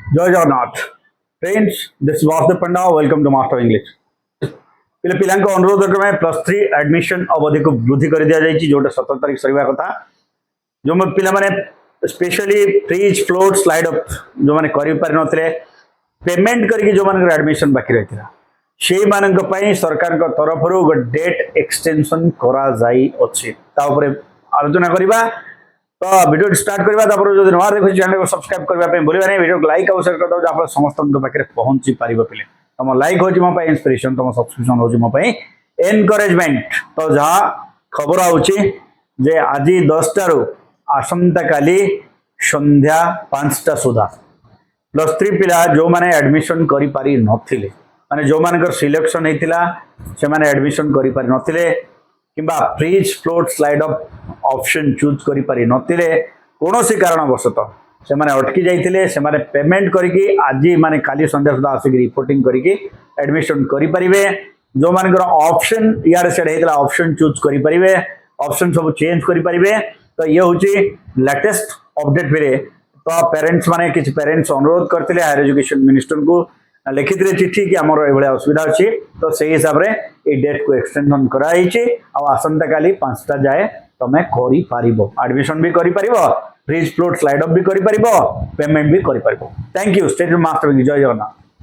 जय Jagannath friends this Vasudev Panda welcome to master English पिले पिला अनुरोध क्रमे +3 एडमिशन अवधि को वृद्धि कर दिया जाइए जोटा 17 तारीख सरवा कथा जो पिला माने specially fridge float slide up जो माने करि पारि नथिले पेमेंट करके जो माने एडमिशन बाकी रहितला सेई मानक पई सरकार को तरफ रु डेट एक्सटेंशन करा जाई अछि ता ऊपर आलोचना करिबा तो वीडियो स्टार्ट करबा तापर जो नवा देखो चैनल को सब्सक्राइब करबा पे भूलिबा नै वीडियो को लाइक और शेयर कर दो आप समस्त पाखे पहुंची पारिबो पिले तुम लाइक होची मो पई इंस्पिरेशन तुम सब्सक्रिप्शन होची मो पई एनकरेजमेंट तो जहा खबर आउची जे आज 10 टा रु आसंता काली संध्या 5 टा सुधा +3 पिला जो माने एडमिशन करि पारि नथिले माने जो मानकर सिलेक्शन हेतिला से माने एडमिशन करि पारि नथिले किंबा fridge float slide up option choose करि पारि नथिले कोनोसी कारणवशत से माने अटकी जाइथिले से माने पेमेंट करिकि आज माने काली संध्या सुधा आसिक रिपोर्टिंग करिकि एडमिशन करि परिबे जो मानकर ऑप्शन यार सेड हेतिला ऑप्शन चूज करि परिबे ऑप्शन सब चेंज करि परिबे तो ये होची लेटेस्ट अपडेट बेरे तो पेरेंट्स माने किछ पेरेंट्स अनुरोध करथिले हायर एजुकेशन मिनिस्टर को लिखित चिठी कि आमर ये असुविधा अच्छी तो से हिसाब से ये डेट को एक्सटेंशन कराई आसंता काली 5टा जाए तुम्हें करि पारिबो एडमिशन भी करि पारिबो फ्रिज फ्लोट स्लाइड अप भी करि पारिबो पेमेंट भी करि पारिबो थैंक यू स्टे मास्टर जय जगन्नाथ।